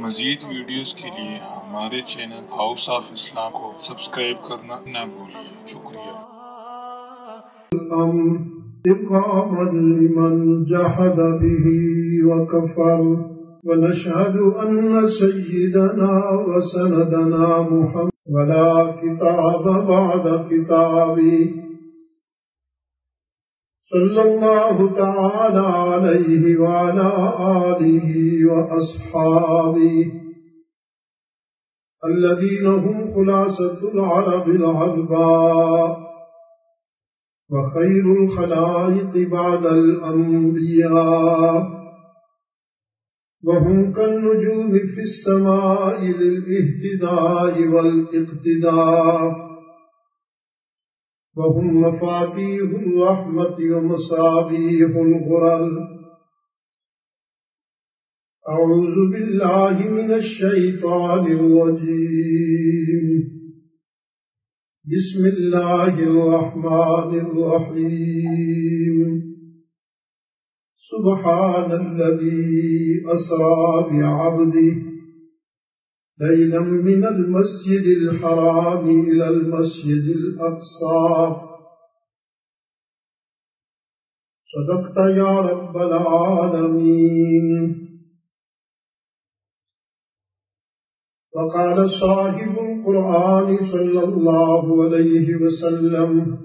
مزید ویڈیوز کے لیے ہمارے چینل ہاؤس آف اسلام کو سبسکرائب کرنا نہ بھولیے۔ شکریہ۔ انتقاما لمن جحد به وكفر ونشهد أن سيدنا وسندنا محمد ولا كتاب بعد كتابه صلى الله تعالى عليه وعلى آله وأصحابه الذين هم خلاصة العرب العرباء وخير الخلائق بعد الأنبياء وهم كالنجوم في السماء للاهتداء والاقتداء وهم مفاتيح الرحمة ومصابيح الغرر. أعوذ بالله من الشيطان الرجيم. بسم الله الرحمن الرحيم. سبحان الذي أسرى بعبده ليلا من المسجد الحرام إلى المسجد الأقصى. صدقت يا رب العالمين. وقال صاحب القرآن صلى الله عليه وسلم: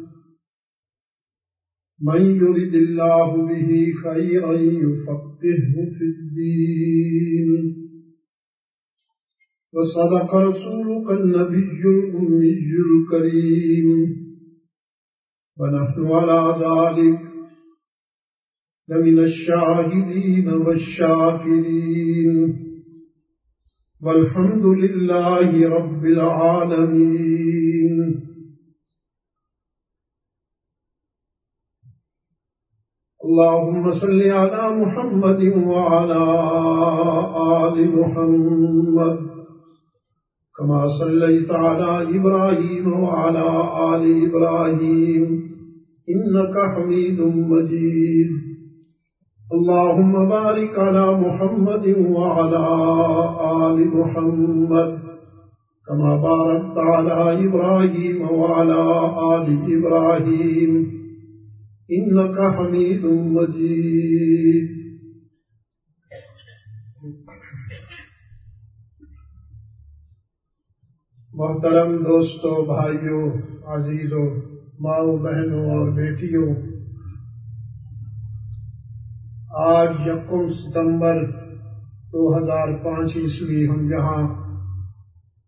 من يرد الله به خيرا يفقهه في الدين. وصدق رسولك النبي الأمي الكريم. ونحن على ذلك لمن الشاهدين والشاكرين. والحمد لله رب العالمين. اللهم صل على محمد وعلى آل محمد كما صليت على إبراهيم وعلى آل إبراهيم إنك حميد مجيد. اللهم بارك على محمد وعلى آل محمد كما باركت على إبراهيم وعلى آل إبراهيم إنك حميد مجيد. محترم دوستو، بھائیوں، عزیزوں، ماؤں، بہنوں اور بیٹیوں، آج 1 ستمبر 2005 عیسوی ہم یہاں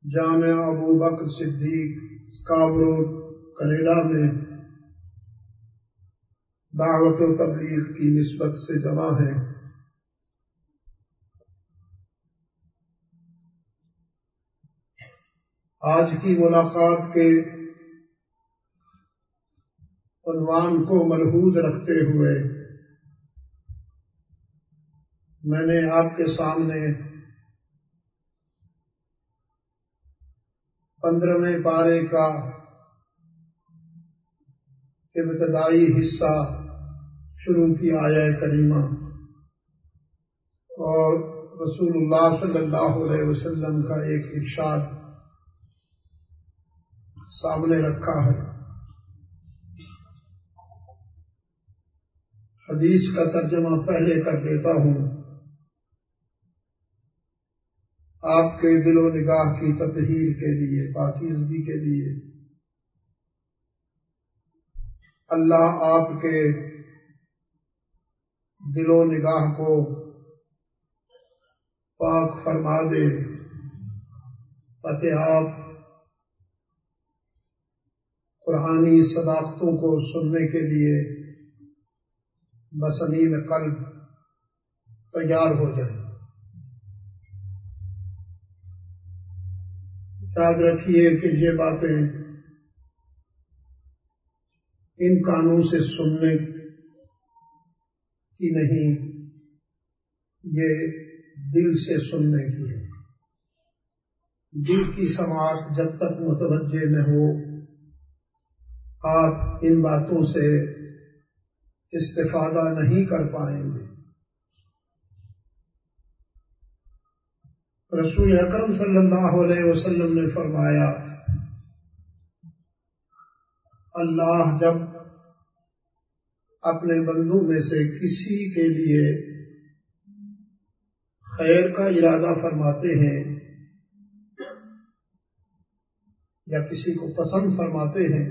جامع ابو بکر صدیق اسکابرو کینیڈا میں دعوت و تبلیغ کی نسبت سے جمع ہیں۔ آج کی ملاقات کے عنوان کو ملحوظ رکھتے ہوئے میں نے آپ کے سامنے 15ویں پارے کا ابتدائی حصہ شروع کی آیہ کریمہ اور رسول اللہ صلی اللہ علیہ وسلم کا ایک ارشاد سامنے رکھا ہے۔ حدیث کا ترجمہ پہلے کر دیتا ہوں، آپ کے دل و نگاہ کی تطہیر کے لیے، پاکیزگی کے لیے۔ اللہ آپ کے دل و نگاہ کو پاک فرما دے تاکہ آپ قرآنی صداقتوں کو سننے کے لیے بصمیم قلب تیار ہو جائیں۔ یاد رکھیے کہ یہ باتیں ان کانوں سے سننے کی نہیں، یہ دل سے سننے کی ہے۔ دل کی سماعت جب تک متوجہ نہ ہو، آپ ان باتوں سے استفادہ نہیں کر پائیں گے۔ رسول اکرم صلی اللہ علیہ وسلم نے فرمایا، اللہ جب اپنے بندوں میں سے کسی کے لیے خیر کا ارادہ فرماتے ہیں یا کسی کو پسند فرماتے ہیں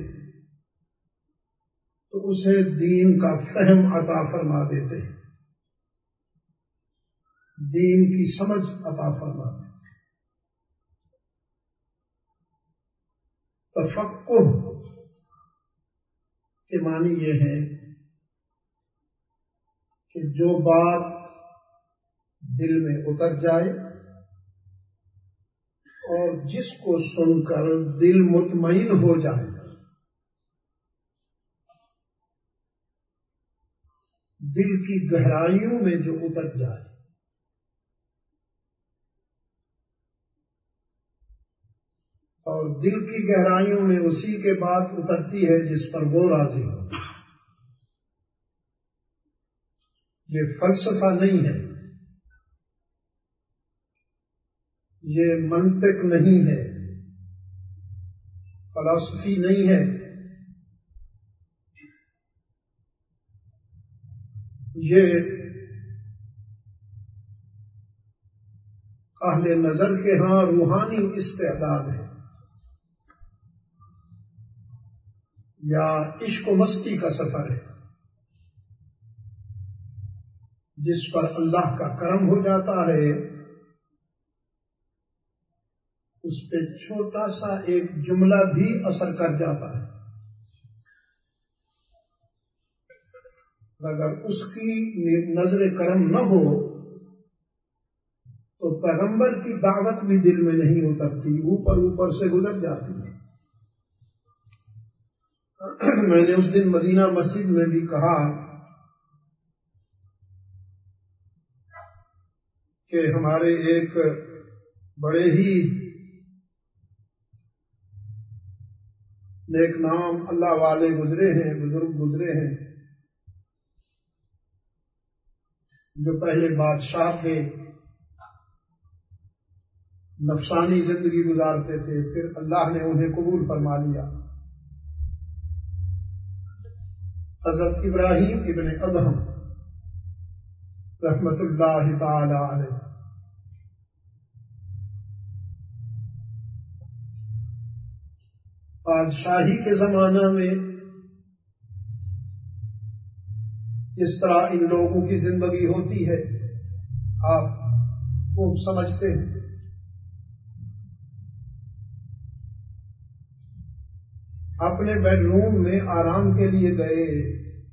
تو اسے دین کا فہم عطا فرما دیتے ہیں، دین کی سمجھ عطا فرما دیتے ہیں۔ تفقہ کے معنی یہ ہے کہ جو بات دل میں اتر جائے اور جس کو سن کر دل مطمئن ہو جائے، دل کی گہرائیوں میں جو اتر جائے، اور دل کی گہرائیوں میں اسی کے بات اترتی ہے جس پر وہ راضی ہو۔ یہ فلسفہ نہیں ہے، یہ منطق نہیں ہے، فلسفی نہیں ہے، یہ اہل نظر کے ہاں روحانی استعداد ہے یا عشق و مستی کا سفر ہے، جس پر اللہ کا کرم ہو جاتا ہے، اس پہ چھوٹا سا ایک جملہ بھی اثر کر جاتا ہے، اگر اس کی نظر کرم نہ ہو تو پیغمبر کی دعوت بھی دل میں نہیں اترتی، اوپر اوپر سے گزر جاتی ہے۔ میں نے اس دن مدینہ مسجد میں بھی کہا کہ ہمارے ایک بڑے ہی نیک نام اللہ والے گزرے ہیں، بزرگ گزرے ہیں، جو پہلے بادشاہ تھے، نفسانی زندگی گزارتے تھے، پھر اللہ نے انہیں قبول فرما لیا۔ حضرت ابراہیم ابن ادہم رحمت اللہ تعالی علیہ، بادشاہی کے زمانہ میں جس طرح ان لوگوں کی زندگی ہوتی ہے آپ خوب سمجھتے ہیں۔ اپنے بیڈ روم میں آرام کے لیے گئے،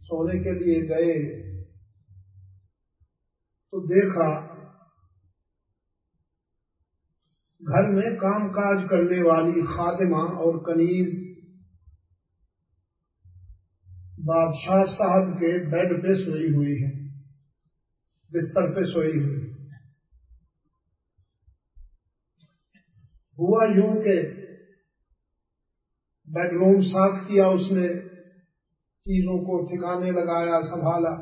سونے کے لیے گئے تو دیکھا گھر میں کام کاج کرنے والی خادمہ اور کنیز بادشاہ صاحب کے بیڈ پہ سوئی ہوئی ہے، بستر پہ سوئی ہوئی۔ ہوا یوں کہ بیڈ روم صاف کیا اس نے، چیزوں کو ٹھکانے لگایا، سنبھالا،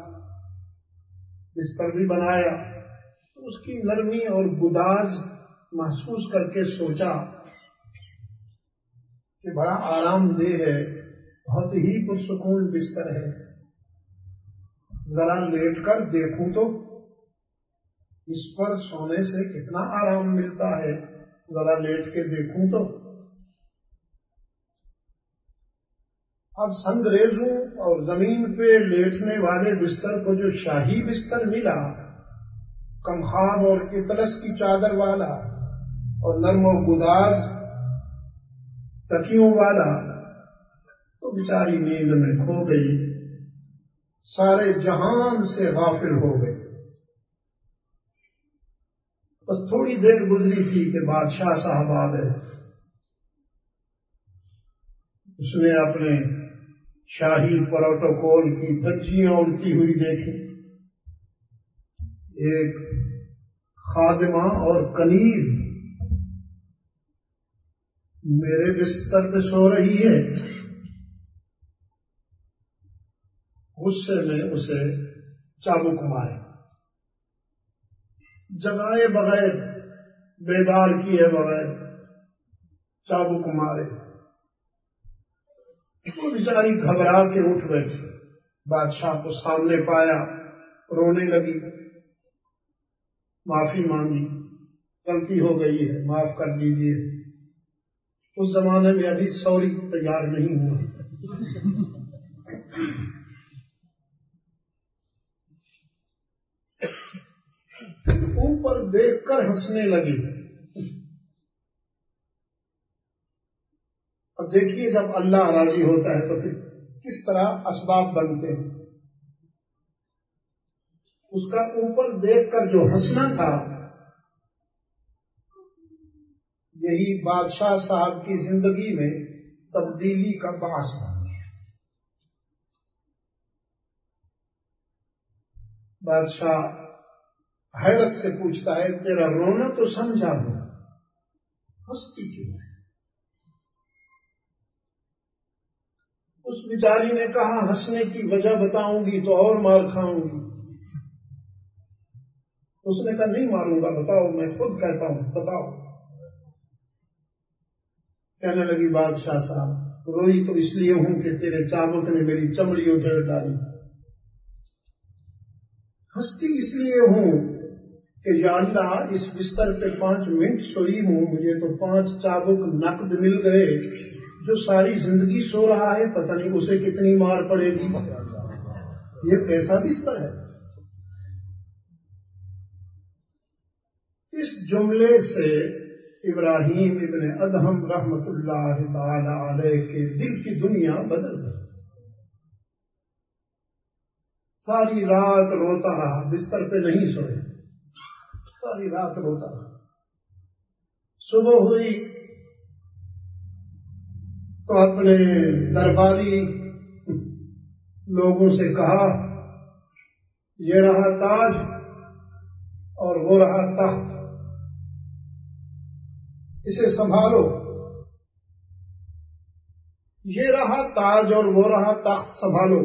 بستر بھی بنایا، اس کی نرمی اور گداز محسوس کر کے سوچا کہ بڑا آرام دہ ہے، بہت ہی پرسکون بستر ہے، ذرا لیٹ کر دیکھوں تو اس پر سونے سے کتنا آرام ملتا ہے، ذرا لیٹ کے دیکھوں تو۔ اب سنگریزوں اور زمین پہ لیٹنے والے بستر کو جو شاہی بستر ملا، کمخاب اور اطلس کی چادر والا اور نرم و گداز تکیوں والا، تو بیچاری نیند میں کھو گئی، سارے جہان سے غافل ہو گئی۔ بس تھوڑی دیر گزری تھی کہ بادشاہ صاحب آ گئے، اس نے اپنے شاہی پروٹوکول کی دھجیاں اڑتی ہوئی دیکھی، ایک خادمہ اور کنیز میرے بستر پہ سو رہی ہے۔ غصے میں اسے چابک مارے، جگائے بغیر بیدار کیے بغیر چابک مارے. وہ بیچاری گھبرا کے اٹھ بیٹھی، بادشاہ کو سامنے پایا، رونے لگی، معافی مانگی، غلطی ہو گئی ہے، معاف کر دیجیے. اس زمانے میں ابھی سوری تیار نہیں ہوا. اوپر دیکھ کر ہنسنے لگی. اب دیکھیے جب اللہ راضی ہوتا ہے تو پھر کس طرح اسباب بنتے ہیں. اس کا اوپر دیکھ کر جو ہنسنا تھا یہی بادشاہ صاحب کی زندگی میں تبدیلی کا باعث بن گیا. بادشاہ حیرت سے پوچھتا ہے تیرا رونا تو سمجھا ہوں، ہنستی کیوں ہے؟ اس بیچاری نے کہا ہنسنے کی وجہ بتاؤں گی تو اور مار کھاؤں گی. اس نے کہا نہیں ماروں گا، بتاؤ، میں خود کہتا ہوں، بتاؤ. کہنے لگی بادشاہ صاحب روئی تو اس لیے ہوں کہ تیرے چابک نے میری چمڑی ادھیڑ ڈالی. ہنستی اس لیے ہوں کہ یا اللہ اس بستر پہ 5 منٹ سوئی ہوں، مجھے تو 5 چابک نقد مل گئے. جو ساری زندگی سو رہا ہے پتہ نہیں اسے کتنی مار پڑے گی. یہ کیسا بستر ہے؟ اس جملے سے ابراہیم ابن ادہم رحمت اللہ تعالی علیہ کے دل کی دنیا بدل گئی. ساری رات روتا رہا، بستر پہ نہیں سوئے، ساری رات روتا رہا. صبح ہوئی تو اپنے درباری لوگوں سے کہا یہ رہا تاج اور وہ رہا تخت، اسے سنبھالو. یہ رہا تاج اور وہ رہا تخت، سنبھالو.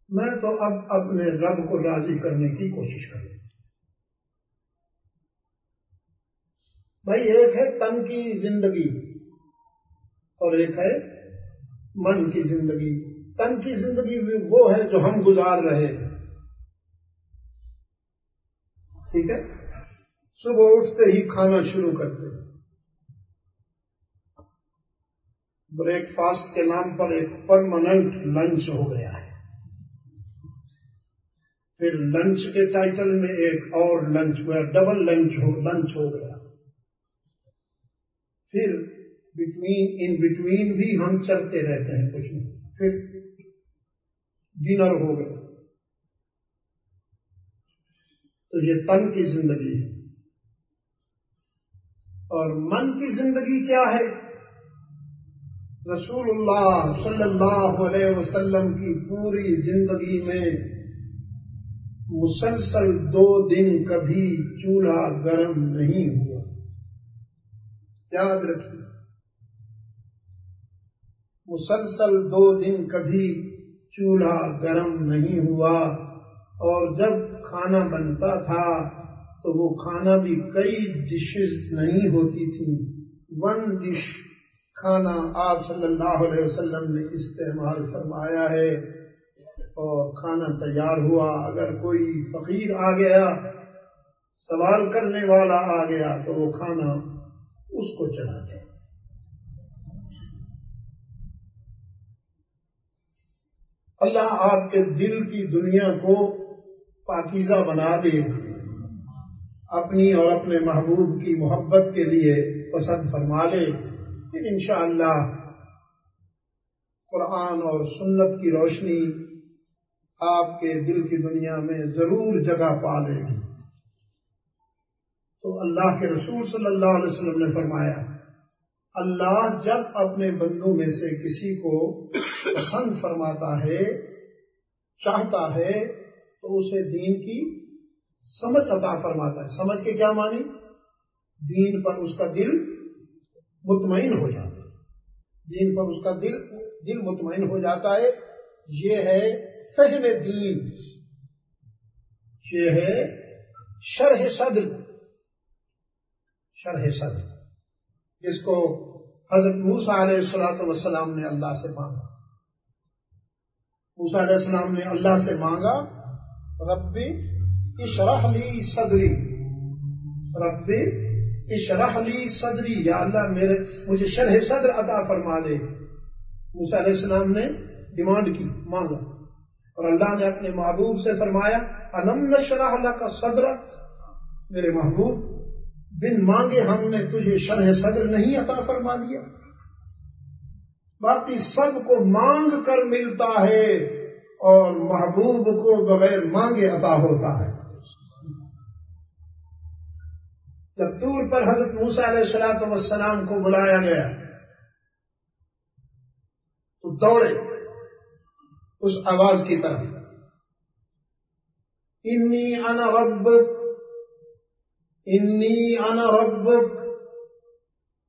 میں تو اب اپنے رب کو راضی کرنے کی کوشش کروں. بھائی ایک ہے تن کی زندگی اور ایک ہے من کی زندگی. تن کی زندگی وہ ہے جو ہم گزار رہے ہیں، ٹھیک ہے. صبح اٹھتے ہی کھانا شروع کرتے ہیں. بریک فاسٹ کے نام پر ایک پرماننٹ لنچ ہو گیا ہے. پھر لنچ کے ٹائٹل میں ایک اور لنچ ہوا، ڈبل لنچ ہو گیا. پھر ان بٹوین بھی ہم چلتے رہتے ہیں کچھ نہیں. پھر ڈنر ہو گیا. تو یہ تن کی زندگی ہے. اور من کی زندگی کیا ہے؟ رسول اللہ صلی اللہ علیہ وسلم کی پوری زندگی میں مسلسل 2 دن کبھی چولہا گرم نہیں ہوا. یاد رکھیے، مسلسل 2 دن کبھی چولہا گرم نہیں ہوا. اور جب کھانا بنتا تھا تو وہ کھانا بھی کئی ڈشز نہیں ہوتی تھی. 1 ڈش کھانا آپ صلی اللہ علیہ وسلم نے استعمال فرمایا ہے اور کھانا تیار ہوا. اگر کوئی فقیر آ گیا، سوال کرنے والا آ گیا تو وہ کھانا اس کو چلا دیا. اللہ آپ کے دل کی دنیا کو پاکیزہ بنا دے، اپنی اور اپنے محبوب کی محبت کے لیے پسند فرما لے. پھر انشاءاللہ قرآن اور سنت کی روشنی آپ کے دل کی دنیا میں ضرور جگہ پا لے گی. تو اللہ کے رسول صلی اللہ علیہ وسلم نے فرمایا اللہ جب اپنے بندوں میں سے کسی کو پسند فرماتا ہے، چاہتا ہے، تو اسے دین کی سمجھ عطا فرماتا ہے. سمجھ کے کیا معنی؟ دین پر اس کا دل مطمئن ہو جاتا ہے. دین پر اس کا دل مطمئن ہو جاتا ہے. یہ ہے فہم دین، یہ ہے شرح صدر. شرح صدر، جس کو حضرت موسیٰ علیہ الصلوۃ والسلام نے اللہ سے مانگا. موسیٰ علیہ السلام نے اللہ سے مانگا ربی اشرح لی صدری، ربی اشرح لی صدری، یا اللہ مجھے شرح صدر عطا فرما دے. موسیٰ علیہ السلام نے ڈیمانڈ کی، مانگا، اور اللہ نے اپنے محبوب سے فرمایا الم نشرح لک صدرک، میرے محبوب بن مانگے ہم نے تجھے شرح صدر نہیں عطا فرما دیا. باقی سب کو مانگ کر ملتا ہے اور محبوب کو بغیر مانگے عطا ہوتا ہے. جب طور پر حضرت موسیٰ علیہ السلام کو بلایا گیا تو دوڑے اس آواز کی طرف، انی انا ربک، انی انا ربک،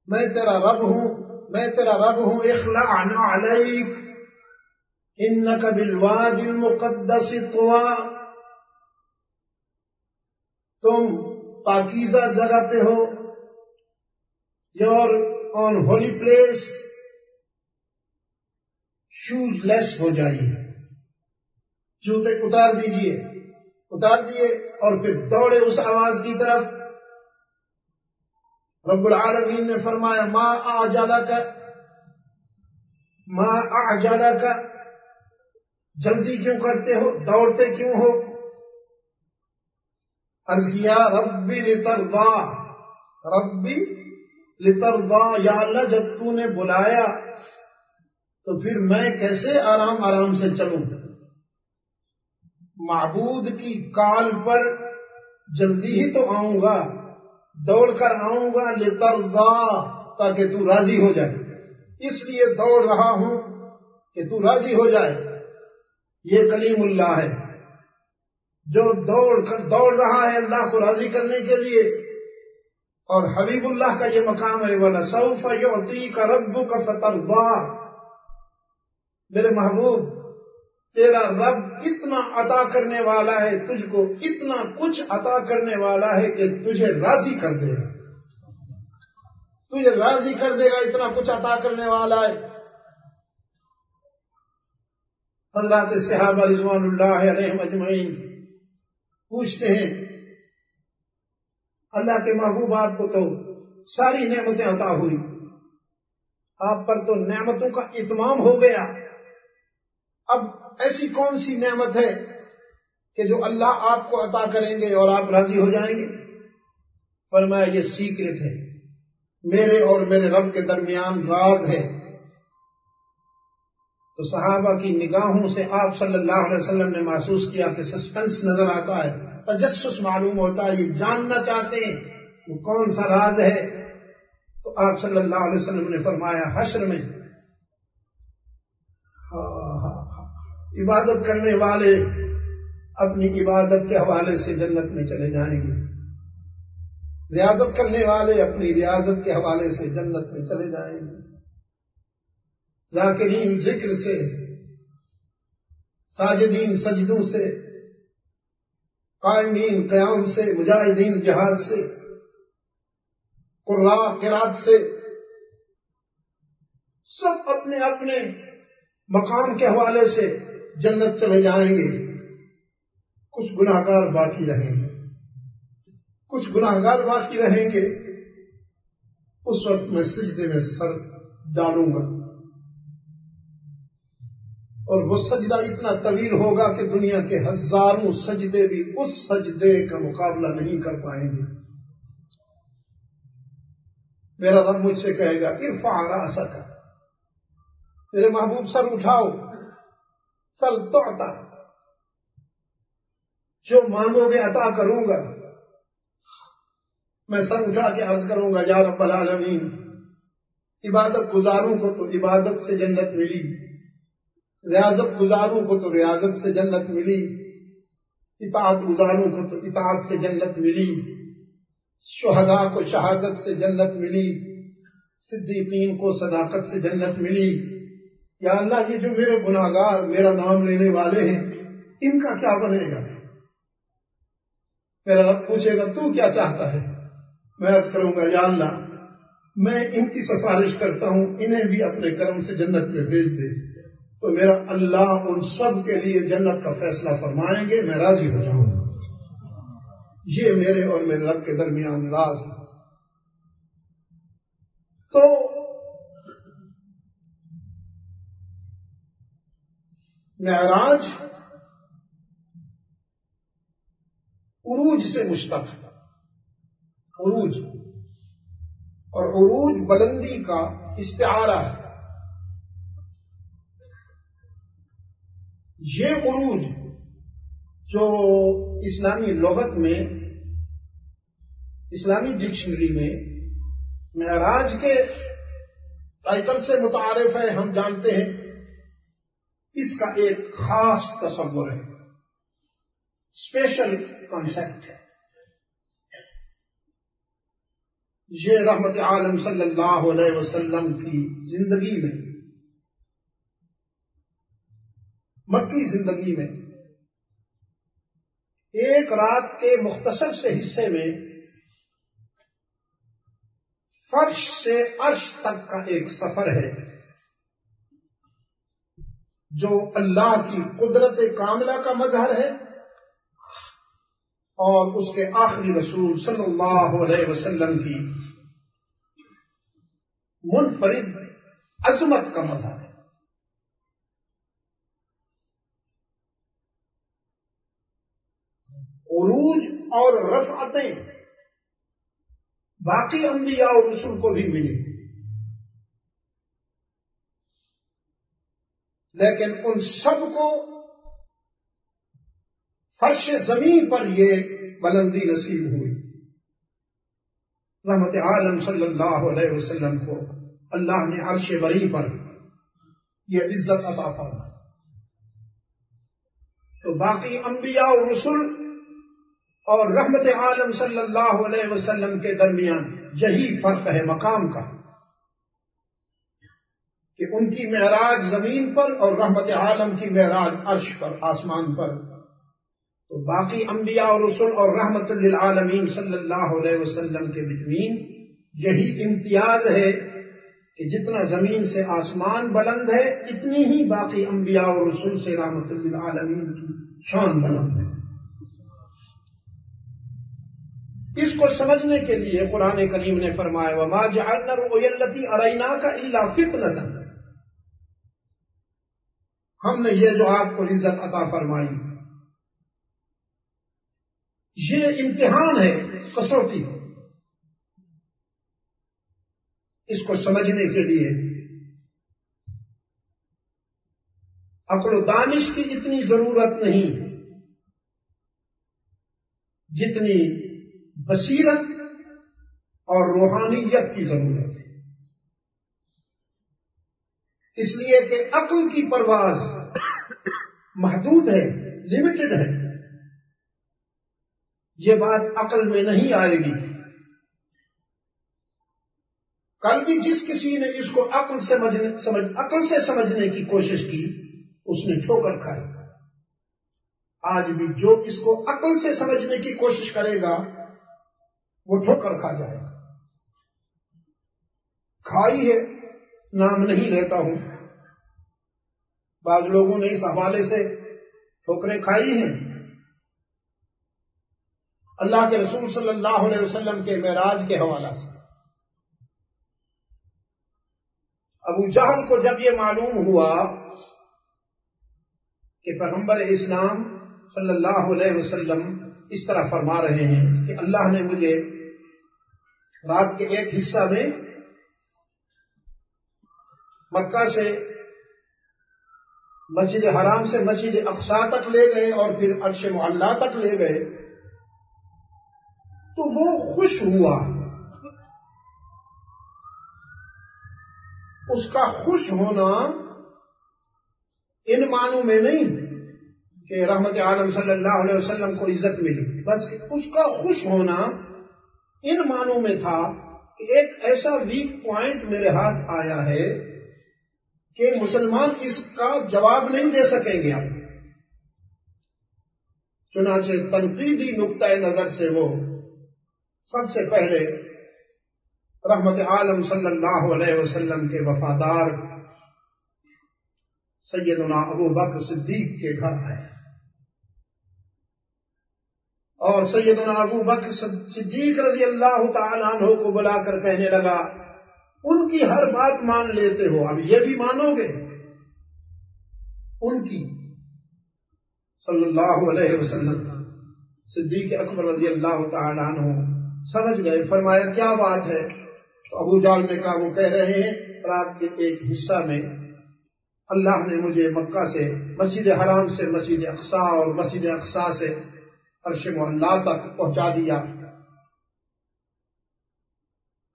میں تیرا رب ہوں، میں تیرا رب ہوں. اخلع علیک انک بالوادی المقدس طوی، تم پاکیزہ جگہ پہ ہو، you're on holy place, shoeless ہو جائیے، جوتے اتار دیجئے، اتار دیے اور پھر دوڑے اس آواز کی طرف. رب العالمین نے فرمایا ما اعجلک، ما اعجلک، جلدی کیوں کرتے ہو، دوڑتے کیوں ہو؟ عرض کیا ربی لترضا، ربی لترضا، یا اللہ جب تو نے بلایا تو پھر میں کیسے آرام آرام سے چلوں؟ معبود کی کال پر جلدی ہی تو آؤں گا، دوڑ کر آؤں گا، لترضا، تاکہ تو راضی ہو جائے، اس لیے دوڑ رہا ہوں کہ تو راضی ہو جائے. یہ کلیم اللہ ہے جو دوڑ رہا ہے اللہ کو راضی کرنے کے لیے، اور حبیب اللہ کا یہ مقام ہے وَلَسَوْفَ يُعْطِيكَ رَبُّكَ فَتَرْضَىٰ، میرے محبوب تیرا رب اتنا عطا کرنے والا ہے، تجھ کو اتنا کچھ عطا کرنے والا ہے کہ تجھے راضی کر دے گا، تجھے راضی کر دے گا، اتنا کچھ عطا کرنے والا ہے. حضرات صحابہ رضوان اللہ علیہم اجمعین پوچھتے ہیں اللہ کے محبوب آپ کو تو ساری نعمتیں عطا ہوئی، آپ پر تو نعمتوں کا اتمام ہو گیا، اب ایسی کون سی نعمت ہے کہ جو اللہ آپ کو عطا کریں گے اور آپ راضی ہو جائیں گے؟ فرمایا یہ سیکرٹ ہے، میرے اور میرے رب کے درمیان راز ہے. تو صحابہ کی نگاہوں سے آپ صلی اللہ علیہ وسلم نے محسوس کیا کہ سسپنس نظر آتا ہے، تجسس معلوم ہوتا ہے، یہ جاننا چاہتے ہیں وہ کون سا راز ہے. تو آپ صلی اللہ علیہ وسلم نے فرمایا حشر میں عبادت کرنے والے اپنی عبادت کے حوالے سے جنت میں چلے جائیں گے، ریاضت کرنے والے اپنی ریاضت کے حوالے سے جنت میں چلے جائیں گے. ذاکرین ذکر سے، ساجدین سجدوں سے، قائمین قیام سے، مجاہدین جہاد سے، قراء قرات سے، سب اپنے اپنے مقام کے حوالے سے جنت چلے جائیں گے. کچھ گناہگار باقی رہیں گے، کچھ گناہگار باقی رہیں گے. اس وقت میں سجدے میں سر ڈالوں گا اور وہ سجدہ اتنا طویل ہوگا کہ دنیا کے ہزاروں سجدے بھی اس سجدے کا مقابلہ نہیں کر پائیں گے. میرا رب مجھ سے کہے گا ارفع رأسک، میرے محبوب سر اٹھاؤ، سل تعطا، جو مانگو گے عطا کروں گا. میں سر اٹھا کے عرض کروں گا یا رب العالمین، عبادت گزاروں کو تو عبادت سے جنت ملی، ریاضت گزاروں کو تو ریاضت سے جنت ملی، اطاعت گزاروں کو تو اطاعت سے جنت ملی، شہداء کو شہادت سے جنت ملی، صدیقین کو صداقت سے جنت ملی. یا اللہ یہ جو میرے گناہگار میرا نام لینے والے ہیں ان کا کیا بنے گا؟ میرا رب پوچھے گا تو کیا چاہتا ہے؟ میں عرض کروں گا یا اللہ میں ان کی سفارش کرتا ہوں، انہیں بھی اپنے کرم سے جنت میں بھیج دے، تو میرا اللہ ان سب کے لیے جنت کا فیصلہ فرمائیں گے، میں راضی ہو جاؤں گا۔ یہ میرے اور میرے رب کے درمیان راز ہے۔ تو معراج عروج سے مشتق ہے، عروج، اور عروج بلندی کا استعارہ ہے۔ یہ عروج جو اسلامی لغت میں، اسلامی ڈکشنری میں معراج کے ٹائٹل سے متعارف ہے، ہم جانتے ہیں اس کا ایک خاص تصور ہے، اسپیشل کانسیپٹ ہے۔ یہ رحمت عالم صلی اللہ علیہ وسلم کی زندگی میں، مکی زندگی میں، ایک رات کے مختصر سے حصے میں فرش سے عرش تک کا ایک سفر ہے، جو اللہ کی قدرت کاملہ کا مظہر ہے، اور اس کے آخری رسول صلی اللہ علیہ وسلم کی منفرد عظمت کا مظہر ہے۔ عروج اور رفعتیں باقی انبیاء اور رسول کو بھی ملی، لیکن ان سب کو فرش زمین پر یہ بلندی نصیب ہوئی۔ رحمت عالم صلی اللہ علیہ وسلم کو اللہ نے عرش بری پر یہ عزت عطا فرمائی۔ تو باقی انبیاء اور رسول اور رحمت عالم صلی اللہ علیہ وسلم کے درمیان یہی فرق ہے مقام کا، کہ ان کی معراج زمین پر اور رحمت عالم کی معراج عرش پر، آسمان پر۔ تو باقی انبیاء اور رسول اور رحمت للعالمین صلی اللہ علیہ وسلم کے بٹوین یہی امتیاز ہے کہ جتنا زمین سے آسمان بلند ہے، اتنی ہی باقی انبیاء اور رسول سے رحمت للعالمین کی شان بلند ہے۔ اس کو سمجھنے کے لیے قرآن کریم نے فرمایا وَمَا جَعَلْنَا الرُّؤْيَا الَّتِي أَرَيْنَاكَ إِلَّا فِتْنَةً، ہم نے یہ جو آپ کو عزت عطا فرمائی، یہ امتحان ہے، کسوٹی۔ اس کو سمجھنے کے لیے عقل و دانش کی اتنی ضرورت نہیں جتنی بصیرت اور روحانیت کی ضرورت ہے، اس لیے کہ عقل کی پرواز محدود ہے، لمیٹڈ ہے۔ یہ بات عقل میں نہیں آئے گی۔ کل بھی جس کسی نے اس کو عقل سے سمجھنے کی کوشش کی، اس نے ٹھوکر کھائی۔ آج بھی جو اس کو عقل سے سمجھنے کی کوشش کرے گا وہ ٹھوکر کھا جائے گا۔ کھائی ہے، نام نہیں لیتا ہوں، بعض لوگوں نے اس حوالے سے ٹھوکریں کھائی ہیں۔ اللہ کے رسول صلی اللہ علیہ وسلم کے معراج کے حوالہ سے ابو جہل کو جب یہ معلوم ہوا کہ پیغمبر اسلام صلی اللہ علیہ وسلم اس طرح فرما رہے ہیں کہ اللہ نے مجھے رات کے ایک حصہ میں مکہ سے مسجد حرام سے مسجد اقصی تک لے گئے اور پھر عرش معلی تک لے گئے، تو وہ خوش ہوا۔ اس کا خوش ہونا ان معنوں میں نہیں کہ رحمت عالم صلی اللہ علیہ وسلم کو عزت ملی، بلکہ اس کا خوش ہونا ان معنوں میں تھا کہ ایک ایسا ویک پوائنٹ میرے ہاتھ آیا ہے کہ مسلمان اس کا جواب نہیں دے سکیں گے۔ اب چنانچہ تنقیدی نقطۂ نظر سے وہ سب سے پہلے رحمت عالم صلی اللہ علیہ وسلم کے وفادار سیدنا ابو بکر صدیق کے گھر آئے اور سیدنا ابو بکر صدیق رضی اللہ تعالیٰ عنہ کو بلا کر کہنے لگا ان کی ہر بات مان لیتے ہو، اب یہ بھی مانو گے ان کی؟ صلی اللہ علیہ وسلم صدیق اکبر رضی اللہ تعالیٰ عنہ سمجھ گئے، فرمایا کیا بات ہے؟ تو ابو جہل نے کہا وہ کہہ رہے ہیں رات کے ایک حصہ میں اللہ نے مجھے مکہ سے مسجد حرام سے مسجد اقصی اور مسجد اقصی سے عرش معلیٰ تک پہنچا دیا۔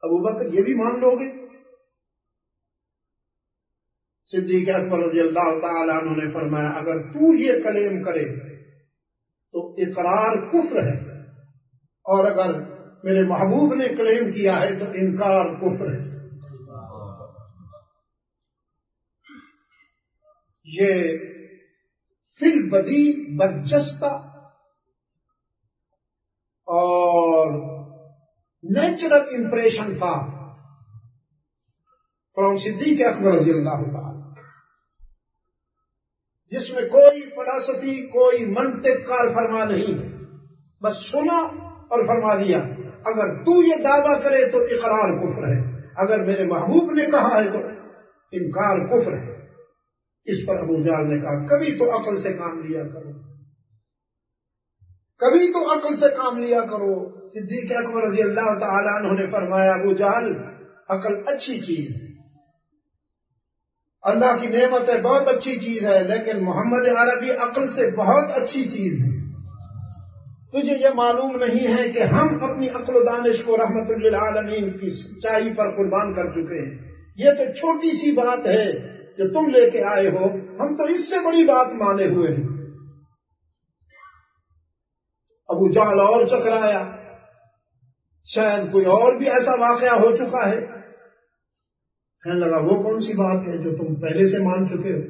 ابو بکر یہ بھی مان لو گے؟ صدیق اکبر رضی اللہ تعالیٰ عنہ نے فرمایا اگر تو یہ کلیم کرے تو اقرار کفر ہے، اور اگر میرے محبوب نے کلیم کیا ہے تو انکار کفر ہے۔ یہ فی البدی برجستہ اور نیچرل امپریشن تھا فرام صدیق اکبر رضی اللہ تعالی، جس میں کوئی فلسفی کوئی منطق کار فرما نہیں، بس سنا اور فرما دیا اگر تو یہ دعویٰ کرے تو اقرار کفر ہے، اگر میرے محبوب نے کہا ہے تو انکار کفر ہے۔ اس پر ابو جہل نے کہا کبھی تو عقل سے کام لیا کرو، کبھی تو عقل سے کام لیا کرو۔ صدیق اکبر رضی اللہ تعالیٰ عنہ نے فرمایا ابو جہل عقل اچھی چیز ہے، اللہ کی نعمت ہے، بہت اچھی چیز ہے، لیکن محمد عربی عقل سے بہت اچھی چیز ہے۔ تجھے یہ معلوم نہیں ہے کہ ہم اپنی عقل و دانش کو رحمت للعالمین کی سچائی پر قربان کر چکے ہیں، یہ تو چھوٹی سی بات ہے جو تم لے کے آئے ہو، ہم تو اس سے بڑی بات مانے ہوئے ہیں۔ ابو جہل اور چکرایا، شاید کوئی اور بھی ایسا واقعہ ہو چکا ہے۔ کہنے لگا وہ کون سی بات ہے جو تم پہلے سے مان چکے ہو؟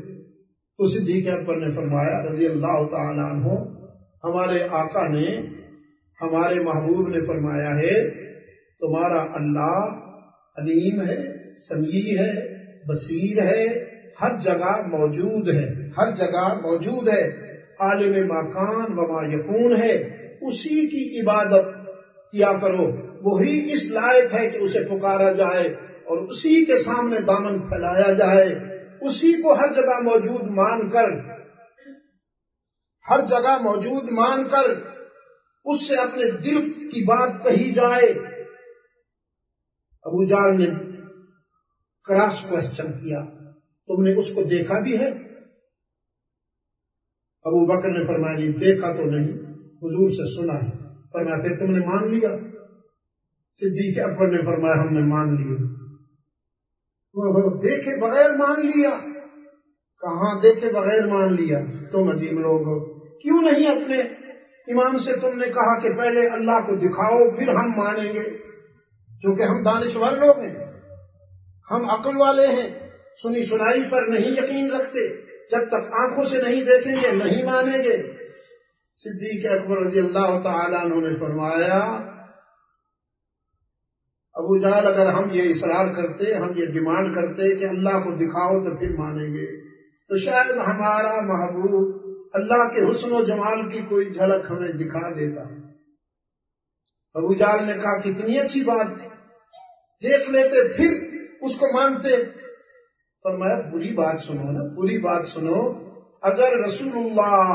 تو صدیق اکبر نے فرمایا رضی اللہ تعالیٰ عنہ ہمارے آقا نے، ہمارے محبوب نے فرمایا ہے تمہارا اللہ علیم ہے، سمیع ہے، بصیر ہے، ہر جگہ موجود ہے، ہر جگہ موجود ہے، عالم ما کان و ما یکون ہے، اسی کی عبادت کیا کرو، وہی اس لائق ہے کہ اسے پکارا جائے اور اسی کے سامنے دامن پھیلایا جائے، اسی کو ہر جگہ موجود مان کر، ہر جگہ موجود مان کر اس سے اپنے دل کی بات کہی جائے۔ ابو جہل نے کراس کوشچن کیا تم نے اس کو دیکھا بھی ہے؟ ابو بکر نے فرمایا جی دیکھا تو نہیں، حضور سے سنا ہے۔ فرمایا پھر تم نے مان لیا؟ صدیق اکبر نے فرمایا ہم نے مان لیا۔ وہ دیکھے بغیر مان لیا؟ کہاں دیکھے بغیر مان لیا؟ تم عجیب لوگ ہو، کیوں نہیں اپنے امام سے تم نے کہا کہ پہلے اللہ کو دکھاؤ پھر ہم مانیں گے؟ چونکہ ہم دانشور لوگ ہیں، ہم عقل والے ہیں، سنی سنائی پر نہیں یقین رکھتے، جب تک آنکھوں سے نہیں دیکھیں گے نہیں مانیں گے۔ صدیق اکبر رضی اللہ تعالیٰ عنہ نے فرمایا ابو جہل اگر ہم یہ اصرار کرتے، ہم یہ ڈیمانڈ کرتے کہ اللہ کو دکھاؤ تو پھر مانیں گے، تو شاید ہمارا محبوب اللہ کے حسن و جمال کی کوئی جھلک ہمیں دکھا دیتا۔ ابو جہل نے کہا کتنی اچھی بات تھی، دیکھ لیتے پھر اس کو مانتے۔ فرمایا بری بات سنو نا، بری بات سنو، اگر رسول اللہ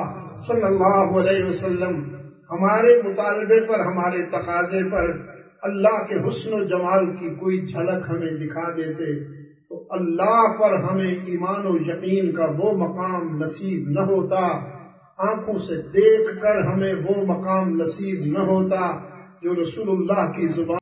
صلی اللہ علیہ وسلم ہمارے مطالبے پر، ہمارے تقاضے پر اللہ کے حسن و جمال کی کوئی جھلک ہمیں دکھا دیتے تو اللہ پر ہمیں ایمان و یقین کا وہ مقام نصیب نہ ہوتا، آنکھوں سے دیکھ کر ہمیں وہ مقام نصیب نہ ہوتا جو رسول اللہ کی زبان